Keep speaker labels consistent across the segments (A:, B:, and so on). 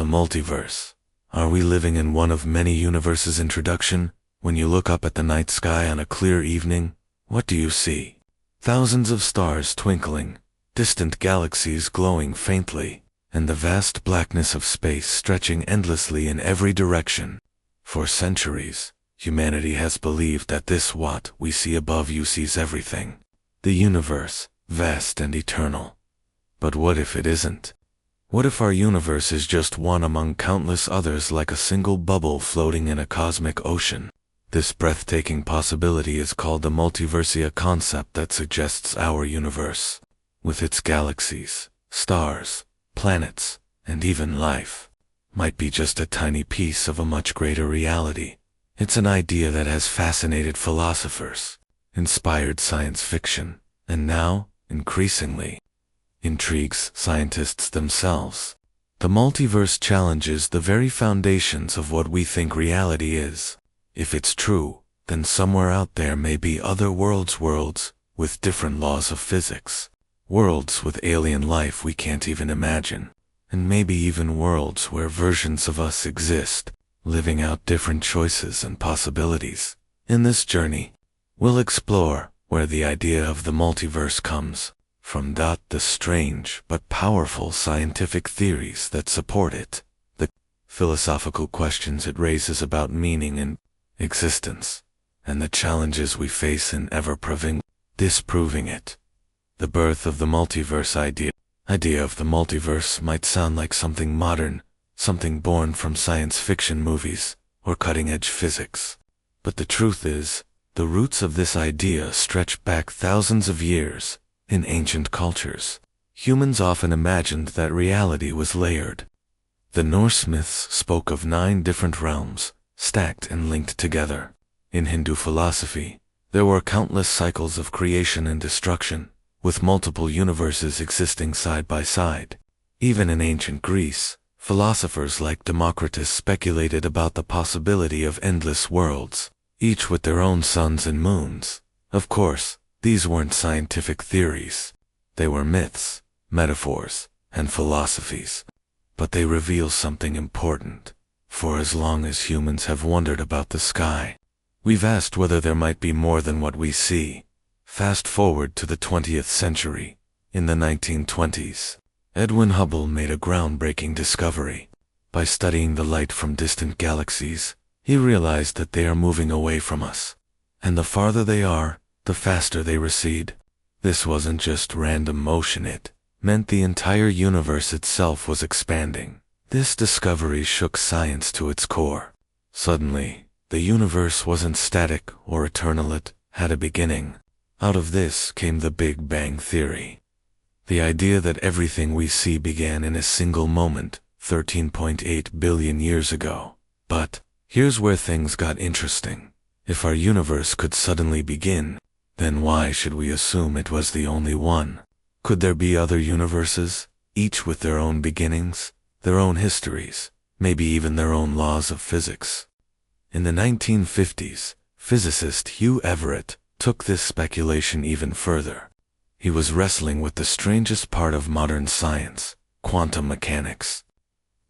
A: multiverse. Are we living in one of many universes? Introduction. When you look up at the night sky on a clear evening, what do you see? Thousands of stars twinkling, distant galaxies glowing faintly, and the vast blackness of space stretching endlessly in every direction. For centuries, humanity has believed that this what we see above you sees everything. The universe, vast and eternal. But what if it isn't? What if our universe is just one among countless others, like a single bubble floating in a cosmic ocean? This breathtaking possibility is called the multiverse, a concept that suggests our universe, with its galaxies, stars, planets, and even life, might be just a tiny piece of a much greater reality. It's an idea that has fascinated philosophers, inspired science fiction, and now, increasingly, intrigues scientists themselves. The multiverse challenges the very foundations of what we think reality is. If it's true, then somewhere out there may be other worlds with different laws of physics, worlds with alien life we can't even imagine, and maybe even worlds where versions of us exist, living out different choices and possibilities. In this journey, we'll explore where the idea of the multiverse comes from, the strange but powerful scientific theories that support it, the philosophical questions it raises about meaning and existence, and the challenges we face in disproving it. The birth of the multiverse idea of the multiverse might sound like something modern, something born from science fiction movies or cutting-edge physics. But the truth is, the roots of this idea stretch back thousands of years. In ancient cultures, humans often imagined that reality was layered. The Norse myths spoke of 9 different realms, stacked and linked together. In Hindu philosophy, there were countless cycles of creation and destruction, with multiple universes existing side by side. Even in ancient Greece, philosophers like Democritus speculated about the possibility of endless worlds, each with their own suns and moons. Of course, these weren't scientific theories. They were myths, metaphors, and philosophies. But they reveal something important. For as long as humans have wondered about the sky, we've asked whether there might be more than what we see. Fast forward to the 20th century. In the 1920s, Edwin Hubble made a groundbreaking discovery. By studying the light from distant galaxies, he realized that they are moving away from us. And the farther they are, the faster they recede. This wasn't just random motion, it meant the entire universe itself was expanding. This discovery shook science to its core. Suddenly, the universe wasn't static or eternal, it had a beginning. Out of this came the Big Bang Theory. The idea that everything we see began in a single moment, 13.8 billion years ago. But here's where things got interesting. If our universe could suddenly begin, then why should we assume it was the only one? Could there be other universes, each with their own beginnings, their own histories, maybe even their own laws of physics? In the 1950s, physicist Hugh Everett took this speculation even further. He was wrestling with the strangest part of modern science, quantum mechanics.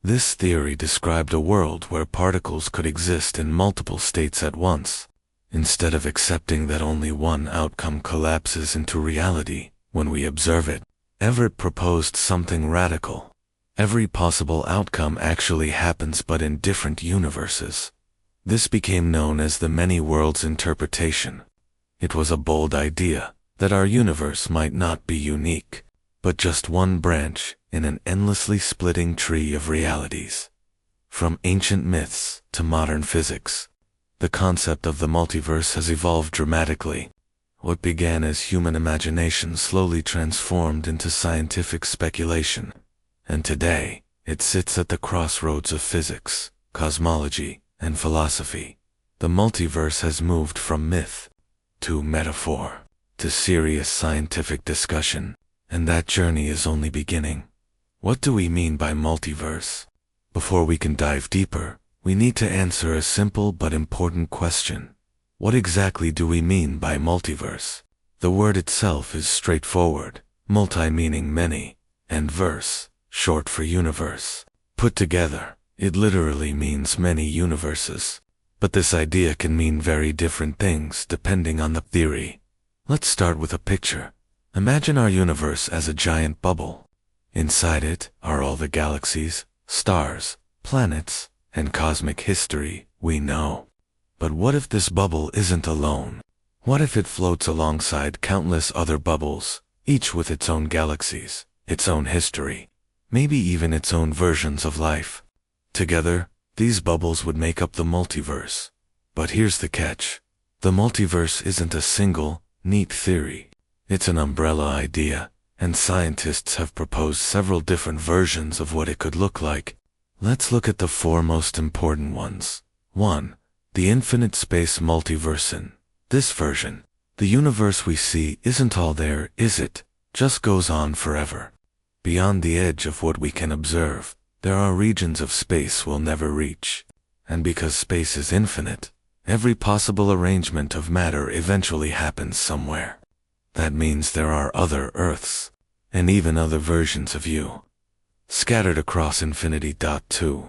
A: This theory described a world where particles could exist in multiple states at once. Instead of accepting that only one outcome collapses into reality when we observe it, Everett proposed something radical. Every possible outcome actually happens, but in different universes. This became known as the many worlds interpretation. It was a bold idea that our universe might not be unique, but just one branch in an endlessly splitting tree of realities. From ancient myths to modern physics, the concept of the multiverse has evolved dramatically. What began as human imagination slowly transformed into scientific speculation, and today, it sits at the crossroads of physics, cosmology, and philosophy. The multiverse has moved from myth to metaphor to serious scientific discussion, and that journey is only beginning. What do we mean by multiverse? Before we can dive deeper, we need to answer a simple but important question. What exactly do we mean by multiverse? The word itself is straightforward, multi meaning many, and verse, short for universe. Put together, it literally means many universes. But this idea can mean very different things depending on the theory. Let's start with a picture. Imagine our universe as a giant bubble. Inside it are all the galaxies, stars, planets, and cosmic history we know. But what if this bubble isn't alone? What if it floats alongside countless other bubbles, each with its own galaxies, its own history, maybe even its own versions of life? Together, these bubbles would make up the multiverse. But here's the catch. The multiverse isn't a single, neat theory. It's an umbrella idea, and scientists have proposed several different versions of what it could look like. Let's look at the four most important ones. 1. The infinite space multiverse. In this version, the universe we see isn't all there, is it? Just goes on forever. Beyond the edge of what we can observe, there are regions of space we'll never reach. And because space is infinite, every possible arrangement of matter eventually happens somewhere. That means there are other Earths, and even other versions of you, scattered across infinity. 2.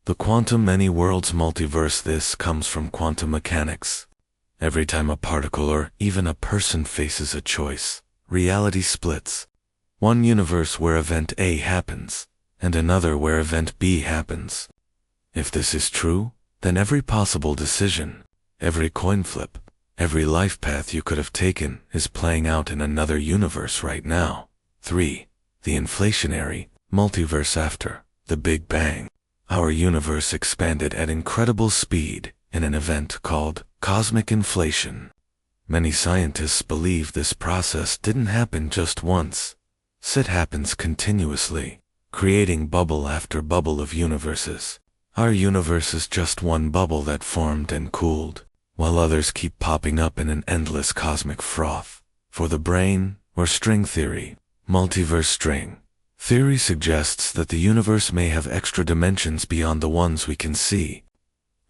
A: The quantum many worlds multiverse. This comes from quantum mechanics. Every time a particle or even a person faces a choice, reality splits. One universe where event A happens, and another where event B happens. If this is true, then every possible decision, every coin flip, every life path you could have taken is playing out in another universe right now. 3. The inflationary multiverse. After the Big Bang, our universe expanded at incredible speed in an event called cosmic inflation. Many scientists believe this process didn't happen just once. It happens continuously, creating bubble after bubble of universes. Our universe is just one bubble that formed and cooled, while others keep popping up in an endless cosmic froth. For the brain, or string theory, multiverse string theory suggests that the universe may have extra dimensions beyond the ones we can see.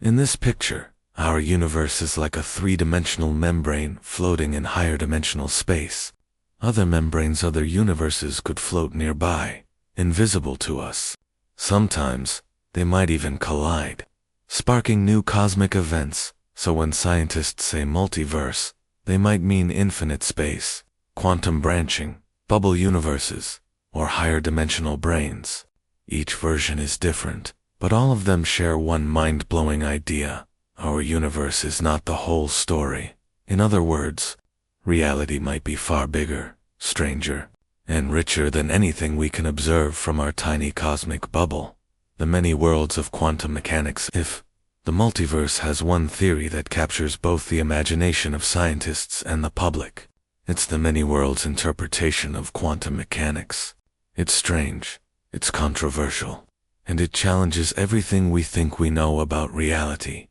A: In this picture, our universe is like a three-dimensional membrane floating in higher dimensional space. Other membranes, other universes could float nearby, invisible to us. Sometimes, they might even collide, sparking new cosmic events. So when scientists say multiverse, they might mean infinite space, quantum branching, bubble universes, or higher dimensional brains. Each version is different, but all of them share one mind-blowing idea. Our universe is not the whole story. In other words, reality might be far bigger, stranger, and richer than anything we can observe from our tiny cosmic bubble. The many worlds of quantum mechanics. If the multiverse has one theory that captures both the imagination of scientists and the public, it's the many worlds interpretation of quantum mechanics. It's strange, it's controversial, and it challenges everything we think we know about reality.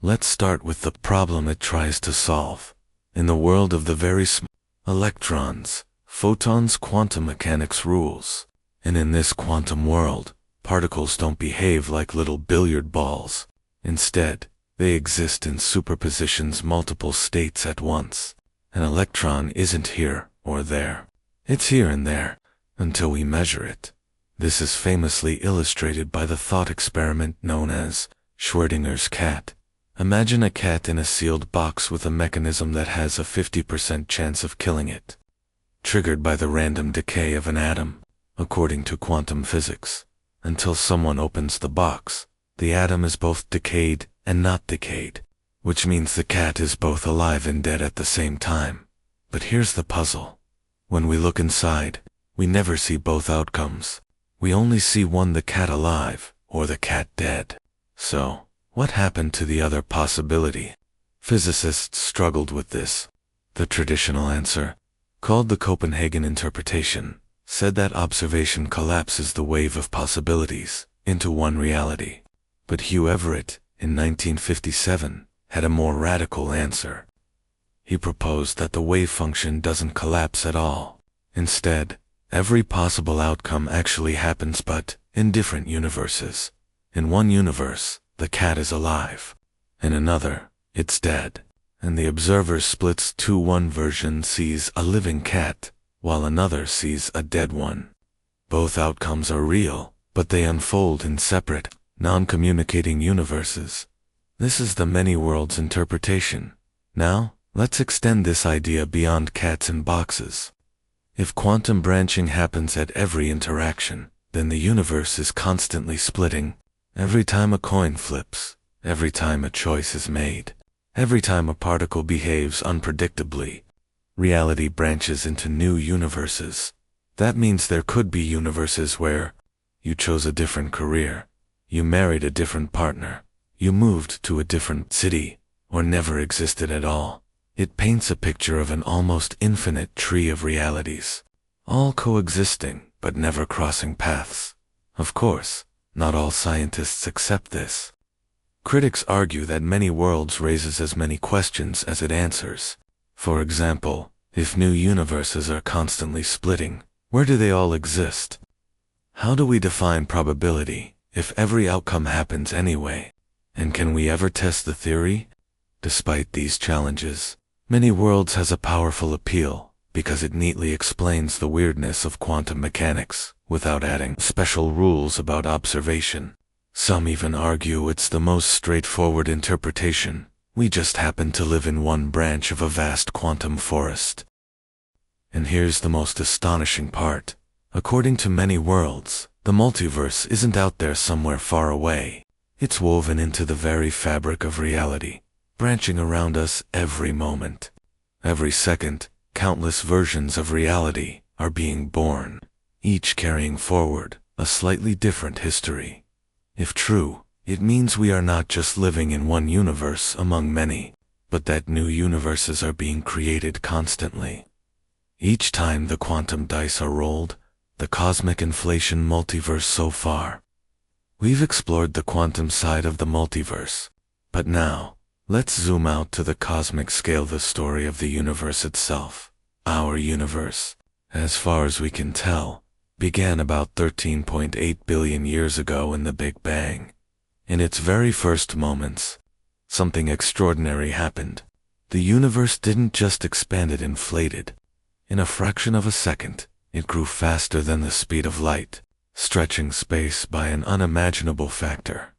A: Let's start with the problem it tries to solve. In the world of the very small electrons, photons, quantum mechanics rules. And in this quantum world, particles don't behave like little billiard balls. Instead, they exist in superpositions, multiple states at once. An electron isn't here or there. It's here and there, until we measure it. This is famously illustrated by the thought experiment known as Schrödinger's cat. Imagine a cat in a sealed box with a mechanism that has a 50% chance of killing it, triggered by the random decay of an atom, according to quantum physics. Until someone opens the box, the atom is both decayed and not decayed, which means the cat is both alive and dead at the same time. But here's the puzzle. When we look inside, we never see both outcomes. We only see one, the cat alive, or the cat dead. So, what happened to the other possibility? Physicists struggled with this. The traditional answer, called the Copenhagen interpretation, said that observation collapses the wave of possibilities into one reality. But Hugh Everett, in 1957, had a more radical answer. He proposed that the wave function doesn't collapse at all. Instead, every possible outcome actually happens, but in different universes. In one universe, the cat is alive. In another, it's dead. And the observer splits two. One version sees a living cat, while another sees a dead one. Both outcomes are real, but they unfold in separate, non-communicating universes. This is the many worlds interpretation. Now, let's extend this idea beyond cats and boxes. If quantum branching happens at every interaction, then the universe is constantly splitting. Every time a coin flips, every time a choice is made, every time a particle behaves unpredictably, reality branches into new universes. That means there could be universes where you chose a different career, you married a different partner, you moved to a different city, or never existed at all. It paints a picture of an almost infinite tree of realities, all coexisting but never crossing paths. Of course, not all scientists accept this. Critics argue that many worlds raises as many questions as it answers. For example, if new universes are constantly splitting, where do they all exist? How do we define probability if every outcome happens anyway? And can we ever test the theory? Despite these challenges, Many Worlds has a powerful appeal because it neatly explains the weirdness of quantum mechanics without adding special rules about observation. Some even argue it's the most straightforward interpretation. We just happen to live in one branch of a vast quantum forest. And here's the most astonishing part. According to Many Worlds, the multiverse isn't out there somewhere far away. It's woven into the very fabric of reality, branching around us every moment. Every second, countless versions of reality are being born, each carrying forward a slightly different history. If true, it means we are not just living in one universe among many, but that new universes are being created constantly. Each time the quantum dice are rolled, the cosmic inflation multiverse so far. We've explored the quantum side of the multiverse, but now, let's zoom out to the cosmic scale. The story of the universe itself. Our universe, as far as we can tell, began about 13.8 billion years ago in the Big Bang. In its very first moments, something extraordinary happened. The universe didn't just expand, it inflated. In a fraction of a second, it grew faster than the speed of light, stretching space by an unimaginable factor.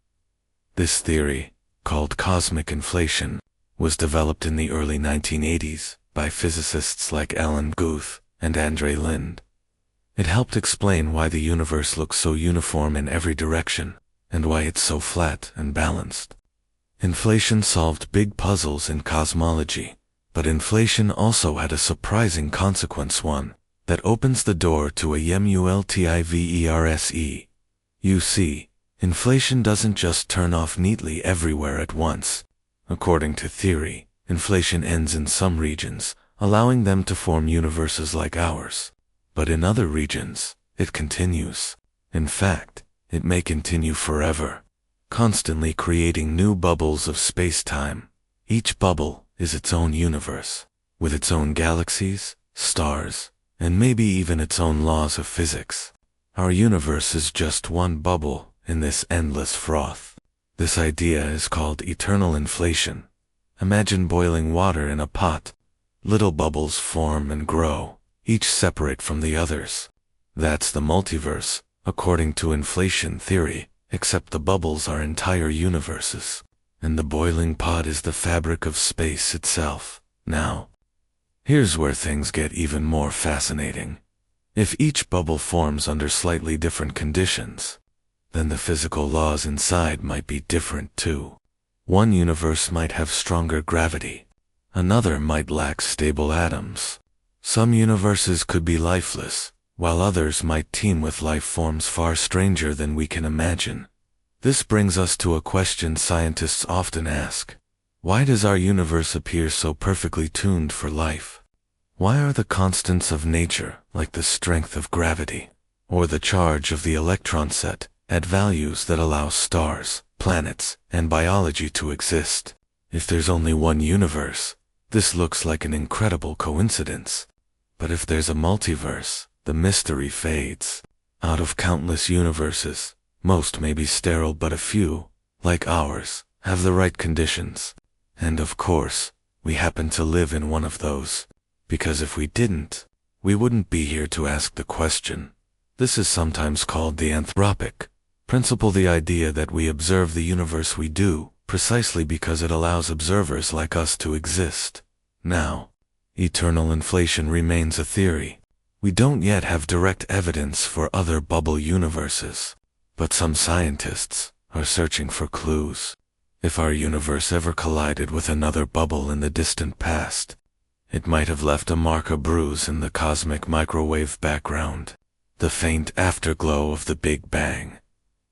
A: This theory, called cosmic inflation, was developed in the early 1980s by physicists like Alan Guth and Andre Linde. It helped explain why the universe looks so uniform in every direction, and why it's so flat and balanced. Inflation solved big puzzles in cosmology, but inflation also had a surprising consequence, one that opens the door to a multiverse. You see, inflation doesn't just turn off neatly everywhere at once. According to theory, inflation ends in some regions, allowing them to form universes like ours. But in other regions, it continues. In fact, it may continue forever, constantly creating new bubbles of space-time. Each bubble is its own universe, with its own galaxies, stars, and maybe even its own laws of physics. Our universe is just one bubble in this endless froth. This idea is called eternal inflation. Imagine boiling water in a pot. Little bubbles form and grow, each separate from the others. That's the multiverse, according to inflation theory, except the bubbles are entire universes, and the boiling pot is the fabric of space itself. Now, here's where things get even more fascinating. If each bubble forms under slightly different conditions, then the physical laws inside might be different too. One universe might have stronger gravity. Another might lack stable atoms. Some universes could be lifeless, while others might teem with life forms far stranger than we can imagine. This brings us to a question scientists often ask. Why does our universe appear so perfectly tuned for life? Why are the constants of nature, like the strength of gravity, or the charge of the electron set, at values that allow stars, planets, and biology to exist? If there's only one universe, this looks like an incredible coincidence. But if there's a multiverse, the mystery fades. Out of countless universes, most may be sterile, but a few, like ours, have the right conditions. And of course, we happen to live in one of those. Because if we didn't, we wouldn't be here to ask the question. This is sometimes called the anthropic principle, the idea that we observe the universe we do, precisely because it allows observers like us to exist. Now, eternal inflation remains a theory. We don't yet have direct evidence for other bubble universes, but some scientists are searching for clues. If our universe ever collided with another bubble in the distant past, it might have left a mark, a bruise in the cosmic microwave background, the faint afterglow of the Big Bang.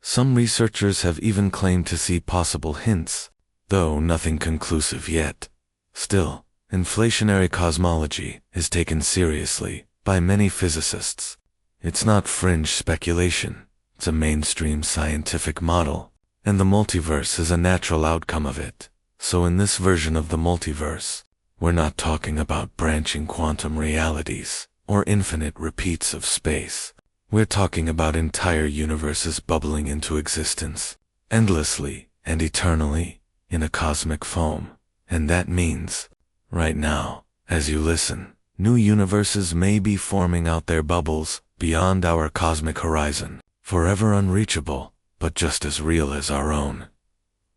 A: Some researchers have even claimed to see possible hints, though nothing conclusive yet. Still, inflationary cosmology is taken seriously by many physicists. It's not fringe speculation, it's a mainstream scientific model, and the multiverse is a natural outcome of it. So in this version of the multiverse, we're not talking about branching quantum realities or infinite repeats of space. We're talking about entire universes bubbling into existence, endlessly and eternally, in a cosmic foam. And that means, right now, as you listen, new universes may be forming out their bubbles beyond our cosmic horizon, forever unreachable, but just as real as our own.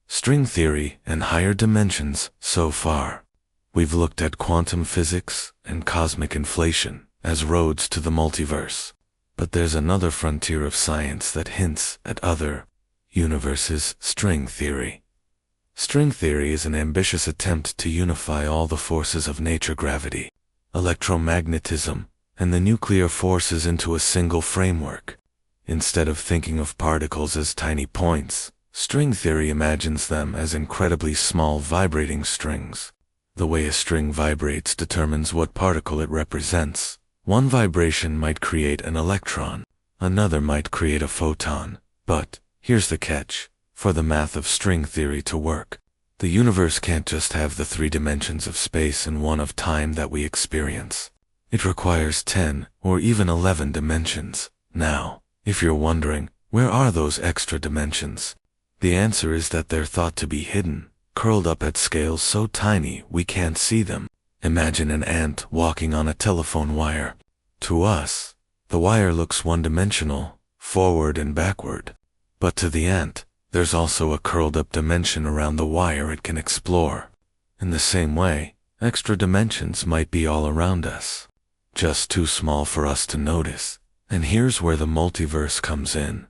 A: String theory and higher dimensions. So far, we've looked at quantum physics and cosmic inflation as roads to the multiverse. But there's another frontier of science that hints at other universes: string theory. String theory is an ambitious attempt to unify all the forces of nature, gravity, electromagnetism, and the nuclear forces into a single framework. Instead of thinking of particles as tiny points, string theory imagines them as incredibly small vibrating strings. The way a string vibrates determines what particle it represents. One vibration might create an electron, another might create a photon. But here's the catch: for the math of string theory to work, the universe can't just have the 3 dimensions of space and 1 of time that we experience. It requires 10 or even 11 dimensions. Now, if you're wondering, where are those extra dimensions? The answer is that they're thought to be hidden, curled up at scales so tiny we can't see them. Imagine an ant walking on a telephone wire. To us, the wire looks one-dimensional, forward and backward. But to the ant, there's also a curled-up dimension around the wire it can explore. In the same way, extra dimensions might be all around us, just too small for us to notice. And here's where the multiverse comes in.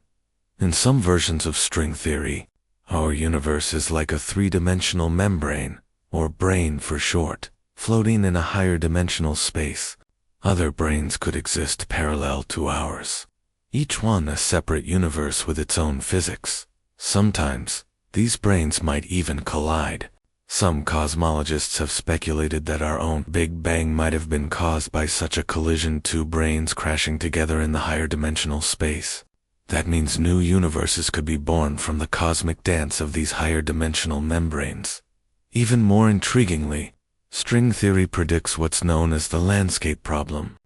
A: In some versions of string theory, our universe is like a 3-dimensional membrane, or brain for short, floating in a higher dimensional space. Other brains could exist parallel to ours, each one a separate universe with its own physics. Sometimes, these brains might even collide. Some cosmologists have speculated that our own Big Bang might have been caused by such a collision, 2 brains crashing together in the higher dimensional space. That means new universes could be born from the cosmic dance of these higher dimensional membranes. Even more intriguingly, string theory predicts what's known as the landscape problem.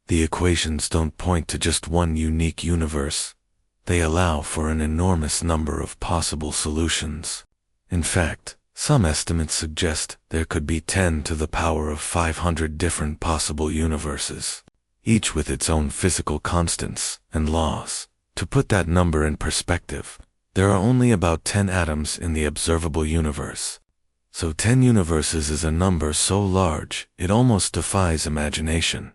A: The equations don't point to just one unique universe. They allow for an enormous number of possible solutions. In fact, some estimates suggest there could be 10 to the power of 500 different possible universes, each with its own physical constants and laws. To put that number in perspective, there are only about 10 atoms in the observable universe. So 10 universes is a number so large, it almost defies imagination.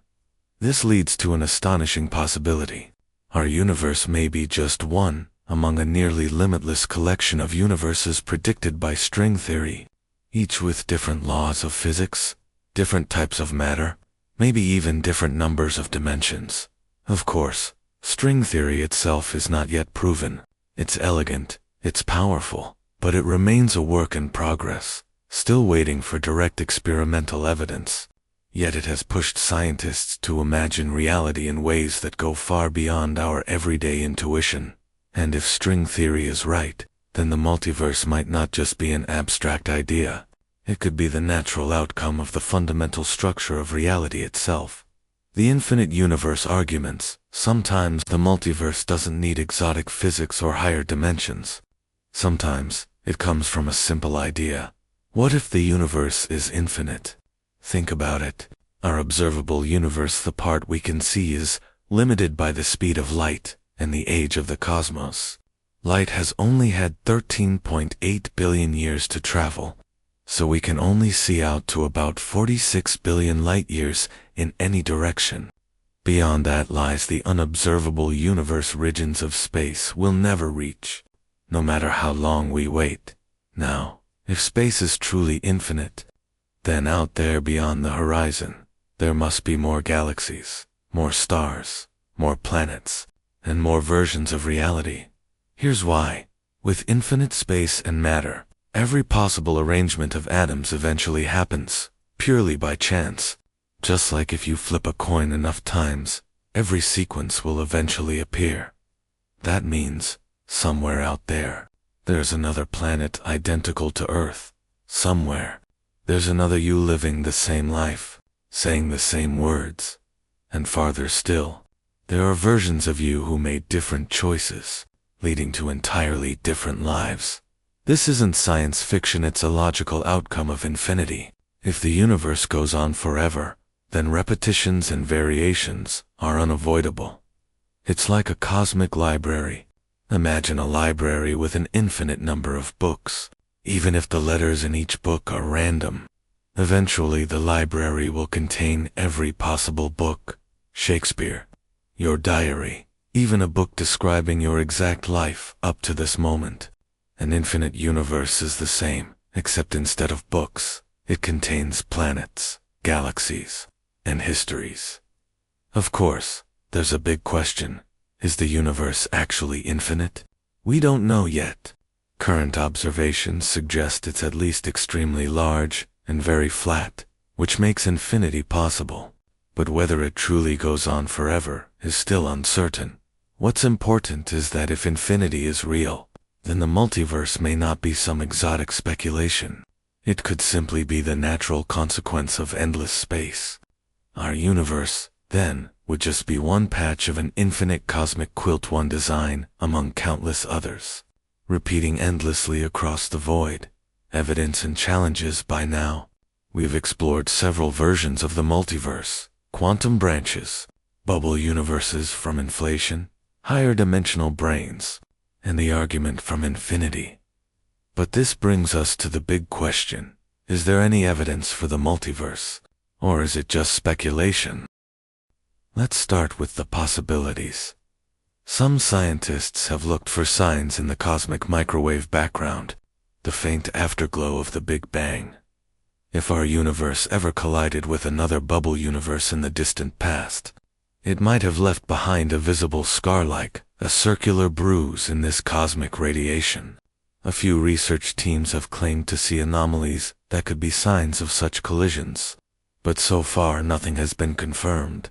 A: This leads to an astonishing possibility. Our universe may be just one among a nearly limitless collection of universes predicted by string theory, each with different laws of physics, different types of matter, maybe even different numbers of dimensions. Of course, string theory itself is not yet proven. It's elegant, it's powerful, but it remains a work in progress, still waiting for direct experimental evidence. Yet it has pushed scientists to imagine reality in ways that go far beyond our everyday intuition. And if string theory is right, then the multiverse might not just be an abstract idea. It could be the natural outcome of the fundamental structure of reality itself. The infinite universe arguments: sometimes the multiverse doesn't need exotic physics or higher dimensions. Sometimes it comes from a simple idea. What if the universe is infinite? Think about it. Our observable universe, the part we can see, is limited by the speed of light and the age of the cosmos. Light has only had 13.8 billion years to travel, so we can only see out to about 46 billion light-years in any direction. Beyond that lies the unobservable universe regions of space we'll never reach, no matter how long we wait. Now, if space is truly infinite, then out there beyond the horizon, there must be more galaxies, more stars, more planets, and more versions of reality. Here's why. With infinite space and matter, every possible arrangement of atoms eventually happens, purely by chance. Just like if you flip a coin enough times, every sequence will eventually appear. That means, somewhere out there, there's another planet identical to Earth. Somewhere, there's another you living the same life, saying the same words. And farther still, there are versions of you who made different choices, leading to entirely different lives. This isn't science fiction, it's a logical outcome of infinity. If the universe goes on forever, then repetitions and variations are unavoidable. It's like a cosmic library. Imagine a library with an infinite number of books. Even if the letters in each book are random, eventually the library will contain every possible book. Shakespeare, your diary, even a book describing your exact life up to this moment. An infinite universe is the same, except instead of books, it contains planets, galaxies, and histories. Of course, there's a big question. Is the universe actually infinite? We don't know yet. Current observations suggest it's at least extremely large and very flat, which makes infinity possible. But whether it truly goes on forever is still uncertain. What's important is that if infinity is real, then the multiverse may not be some exotic speculation. It could simply be the natural consequence of endless space. Our universe, then, would just be one patch of an infinite cosmic quilt, one design among countless others, repeating endlessly across the void. Evidence and challenges. By now, we've explored several versions of the multiverse: quantum branches, bubble universes from inflation, higher dimensional brains, and the argument from infinity. But this brings us to the big question: is there any evidence for the multiverse, or is it just speculation? Let's start with the possibilities. Some scientists have looked for signs in the cosmic microwave background, the faint afterglow of the Big Bang. If our universe ever collided with another bubble universe in the distant past, it might have left behind a visible scar like a circular bruise in this cosmic radiation. A few research teams have claimed to see anomalies that could be signs of such collisions, but so far nothing has been confirmed.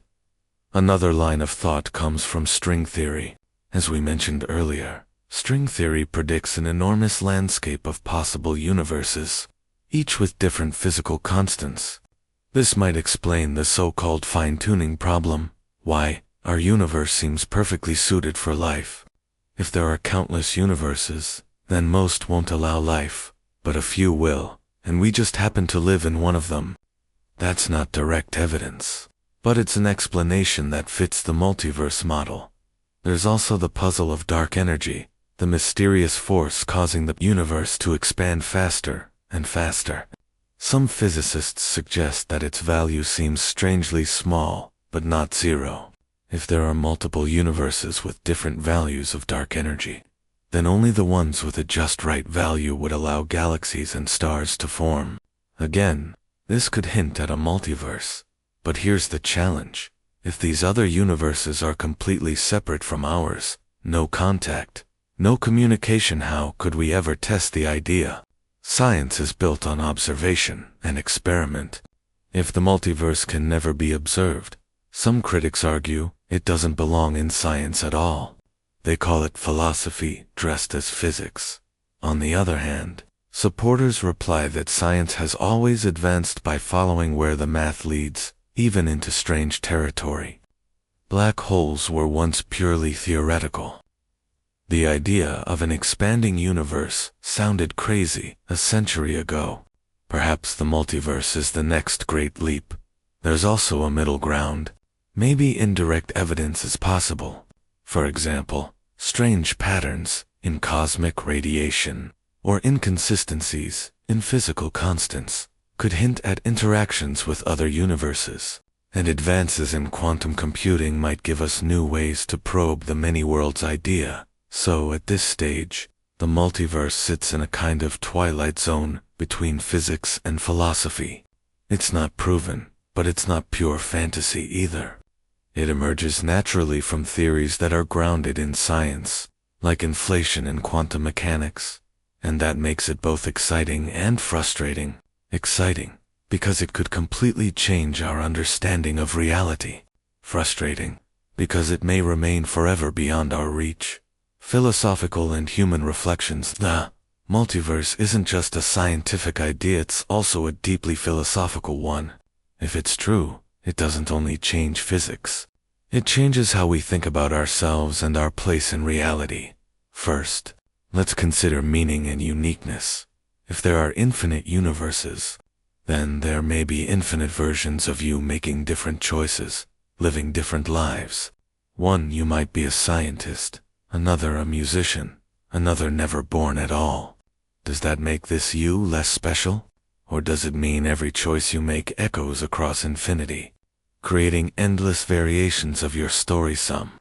A: Another line of thought comes from string theory. As we mentioned earlier, string theory predicts an enormous landscape of possible universes, each with different physical constants. This might explain the so-called fine-tuning problem, why our universe seems perfectly suited for life. If there are countless universes, then most won't allow life, but a few will, and we just happen to live in one of them. That's not direct evidence, but it's an explanation that fits the multiverse model. There's also the puzzle of dark energy, the mysterious force causing the universe to expand faster and faster. Some physicists suggest that its value seems strangely small, but not zero. If there are multiple universes with different values of dark energy, then only the ones with a just right value would allow galaxies and stars to form. Again, this could hint at a multiverse. But here's the challenge. If these other universes are completely separate from ours, no contact, no communication, how could we ever test the idea? Science is built on observation and experiment. If the multiverse can never be observed, some critics argue it doesn't belong in science at all. They call it philosophy dressed as physics. On the other hand, supporters reply that science has always advanced by following where the math leads, even into strange territory. Black holes were once purely theoretical. The idea of an expanding universe sounded crazy a century ago. Perhaps the multiverse is the next great leap. There's also a middle ground. maybe indirect evidence is possible. For example, strange patterns in cosmic radiation or inconsistencies in physical constants could hint at interactions with other universes, and advances in quantum computing might give us new ways to probe the many worlds idea. So at this stage, the multiverse sits in a kind of twilight zone between physics and philosophy. It's not proven, but it's not pure fantasy either. It emerges naturally from theories that are grounded in science, like inflation and quantum mechanics, and that makes it both exciting and frustrating. Exciting, because it could completely change our understanding of reality. Frustrating, because it may remain forever beyond our reach. Philosophical and human reflections. The multiverse isn't just a scientific idea, it's also a deeply philosophical one. If it's true, it doesn't only change physics. It changes how we think about ourselves and our place in reality. First, let's consider meaning and uniqueness. If there are infinite universes, then there may be infinite versions of you making different choices, living different lives. One, you might be a scientist, another a musician, another never born at all. Does that make this you less special? Or does it mean every choice you make echoes across infinity, creating endless variations of your story sum?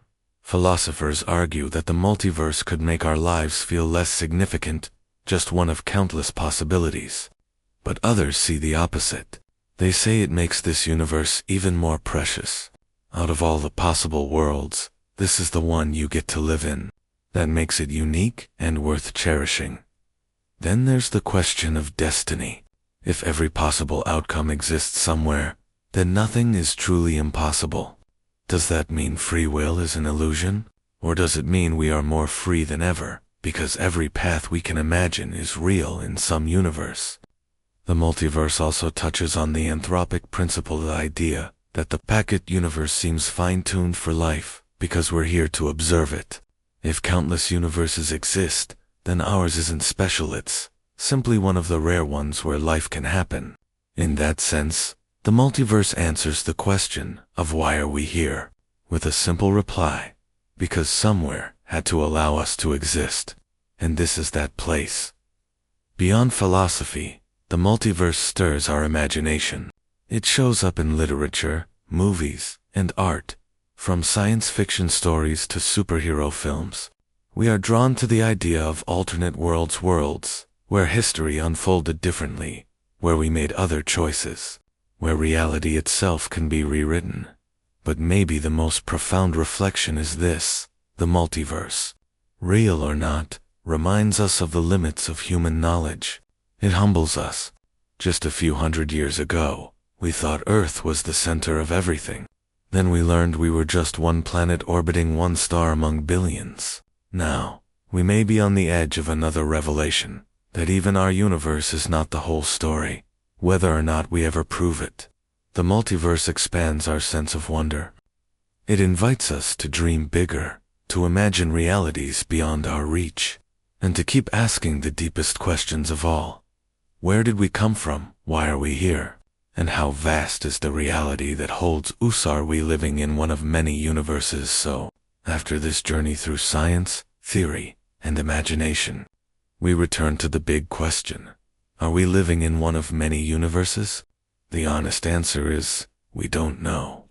A: Philosophers argue that the multiverse could make our lives feel less significant, just one of countless possibilities. But others see the opposite. They say it makes this universe even more precious. Out of all the possible worlds, this is the one you get to live in. That makes it unique and worth cherishing. Then there's the question of destiny. If every possible outcome exists somewhere, then nothing is truly impossible. Does that mean free will is an illusion? Or does it mean we are more free than ever, because every path we can imagine is real in some universe? The multiverse also touches on the anthropic principle, the idea that the packet universe seems fine-tuned for life because we're here to observe it. If countless universes exist, then ours isn't special, it's simply one of the rare ones where life can happen. In that sense, the multiverse answers the question of why are we here, with a simple reply: because somewhere had to allow us to exist, and this is that place. Beyond philosophy, the multiverse stirs our imagination. It shows up in literature, movies, and art, from science fiction stories to superhero films. We are drawn to the idea of alternate worlds, where history unfolded differently, where we made other choices, where reality itself can be rewritten. But maybe the most profound reflection is this: the multiverse, real or not, reminds us of the limits of human knowledge. It humbles us. Just a few hundred years ago, we thought Earth was the center of everything. Then we learned we were just one planet orbiting one star among billions. Now, we may be on the edge of another revelation, that even our universe is not the whole story, whether or not we ever prove it. The multiverse expands our sense of wonder. It invites us to dream bigger, to imagine realities beyond our reach, and to keep asking the deepest questions of all. Where did we come from? Why are we here? And how vast is the reality that holds us? Are we living in one of many universes? So, after this journey through science, theory, and imagination, we return to the big question: are we living in one of many universes? The honest answer is, we don't know.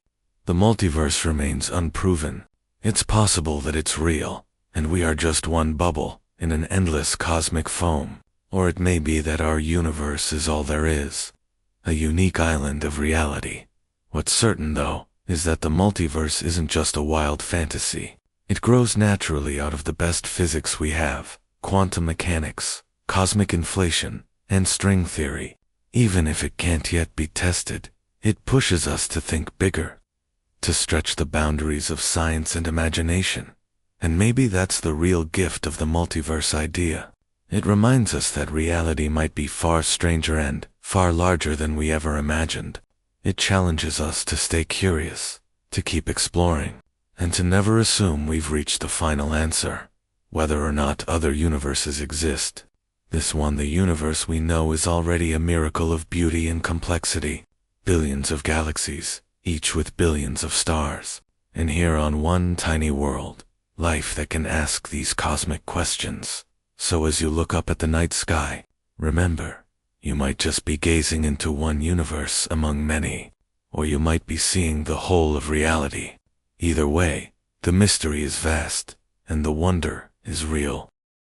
A: The multiverse remains unproven. It's possible that it's real, and we are just one bubble in an endless cosmic foam. Or it may be that our universe is all there is, a unique island of reality. What's certain, though, is that the multiverse isn't just a wild fantasy. It grows naturally out of the best physics we have: quantum mechanics, cosmic inflation, and string theory. Even if it can't yet be tested, it pushes us to think bigger, to stretch the boundaries of science and imagination. And maybe that's the real gift of the multiverse idea. It reminds us that reality might be far stranger and far larger than we ever imagined. It challenges us to stay curious, to keep exploring, and to never assume we've reached the final answer, whether or not other universes exist. This one, the universe we know, is already a miracle of beauty and complexity. Billions of galaxies, each with billions of stars. And here on one tiny world, life that can ask these cosmic questions. So as you look up at the night sky, remember, you might just be gazing into one universe among many, or you might be seeing the whole of reality. Either way, the mystery is vast, and the wonder is real.